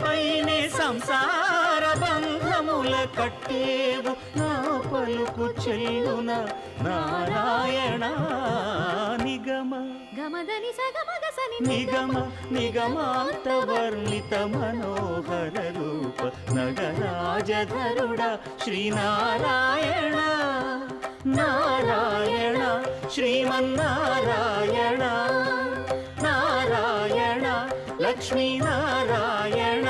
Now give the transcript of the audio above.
పైనే సంసార బంధముల కట్టేవు నా పలుకు చెల్లున నారాయణ నిగమ గమదని సగమగసని నిగమ నిగమాంత వర్ణిత మనోహర రూప నగరాజధరుడ శ్రీనారాయణ నారాయణ శ్రీమన్నారాయణ నారాయణ లక్ష్మీనారాయణ